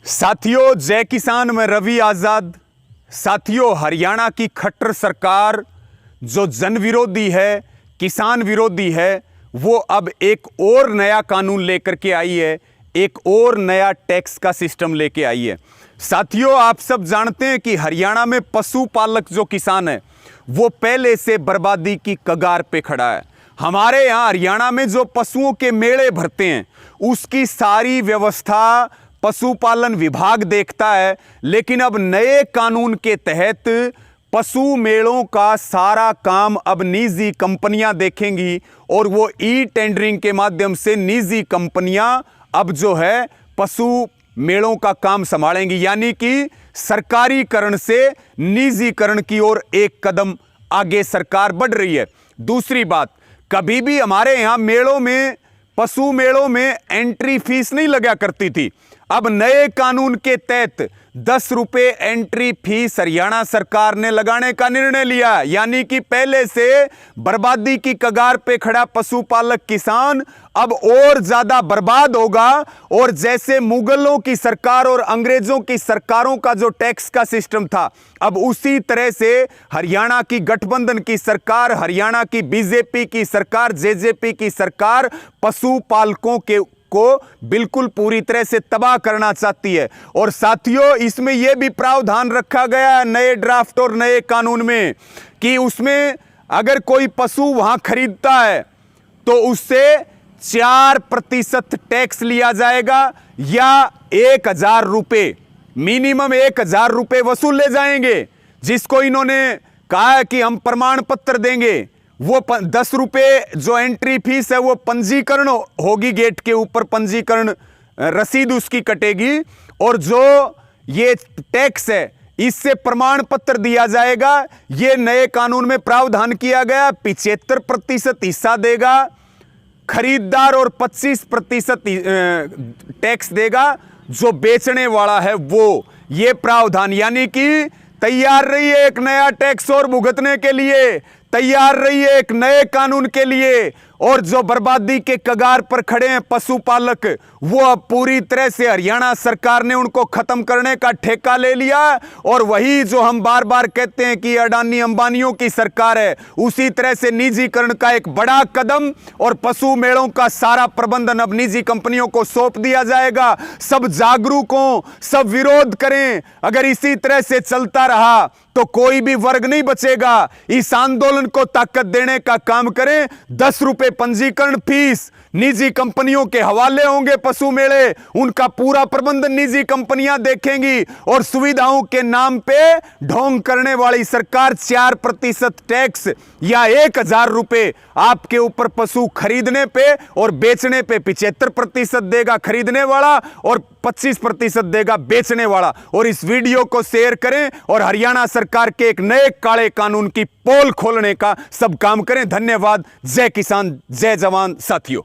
साथियों, जय किसान में रवि आजाद। साथियों, हरियाणा की खट्टर सरकार जो जन विरोधी है, किसान विरोधी है, वो अब एक और नया कानून लेकर के आई है, एक और नया टैक्स का सिस्टम लेके आई है। साथियों, आप सब जानते हैं कि हरियाणा में पशुपालक जो किसान है वो पहले से बर्बादी की कगार पे खड़ा है। हमारे यहाँ हरियाणा में जो पशुओं के मेले भरते हैं उसकी सारी व्यवस्था पशुपालन विभाग देखता है, लेकिन अब नए कानून के तहत पशु मेलों का सारा काम अब निजी कंपनियां देखेंगी और वो ई टेंडरिंग के माध्यम से निजी कंपनियां अब जो है पशु मेलों का काम संभालेंगी, यानी कि सरकारीकरण से निजीकरण की ओर एक कदम आगे सरकार बढ़ रही है। दूसरी बात, कभी भी हमारे यहाँ मेलों में, पशु मेलों में एंट्री फीस नहीं लगा करती थी। अब नए कानून के तहत 10 रुपए एंट्री फीस हरियाणा सरकार ने लगाने का निर्णय लिया, यानी कि पहले से बर्बादी की कगार पे खड़ा पशुपालक किसान अब और ज्यादा बर्बाद होगा। और जैसे मुगलों की सरकार और अंग्रेजों की सरकारों का जो टैक्स का सिस्टम था, अब उसी तरह से हरियाणा की गठबंधन की सरकार, हरियाणा की बीजेपी की सरकार, जेजेपी की सरकार पशुपालकों के को बिल्कुल पूरी तरह से तबाह करना चाहती है। और साथियों, इसमें यह भी प्रावधान रखा गया है नए ड्राफ्ट और नए कानून में कि उसमें अगर कोई पशु वहां खरीदता है तो उससे 4% टैक्स लिया जाएगा या 1000 रुपए, मिनिमम 1000 रुपए वसूल ले जाएंगे। जिसको इन्होंने कहा है कि हम प्रमाण पत्र देंगे, वो 10 रुपए जो एंट्री फीस है वो पंजीकरण होगी, गेट के ऊपर पंजीकरण रसीद उसकी कटेगी, और जो ये टैक्स है इससे प्रमाण पत्र दिया जाएगा। ये नए कानून में प्रावधान किया गया। 75% हिस्सा देगा खरीदार और 25% टैक्स देगा जो बेचने वाला है वो। ये प्रावधान, यानी कि तैयार रहिए एक नया टैक्स और भुगतने के लिए, तैयार रहिए एक नए कानून के लिए। और जो बर्बादी के कगार पर खड़े हैं पशुपालक, वो अब पूरी तरह से हरियाणा सरकार ने उनको खत्म करने का ठेका ले लिया। और वही जो हम बार बार कहते हैं कि अडानी अंबानियों की सरकार है, उसी तरह से निजीकरण का एक बड़ा कदम और पशु मेलों का सारा प्रबंधन अब निजी कंपनियों को सौंप दिया जाएगा। सब जागरूक हों, सब विरोध करें। अगर इसी तरह से चलता रहा तो कोई भी वर्ग नहीं बचेगा। इस आंदोलन को ताकत देने का काम करें। 10 रुपए पंजीकरण फीस, निजी कंपनियों के हवाले होंगे पशु मेले, उनका पूरा प्रबंधन निजी कंपनियां देखेंगी। और सुविधाओं के नाम पे ढोंग करने वाली सरकार 4% टैक्स या 1000 रुपए आपके ऊपर पशु खरीदने पे और बेचने पे 75% देगा खरीदने वाला और 25% देगा बेचने वाला। और इस वीडियो को शेयर करें और हरियाणा सरकार के एक नए काले कानून की पोल खोलने का सब काम करें। धन्यवाद। जय किसान, जय जवान। साथियों।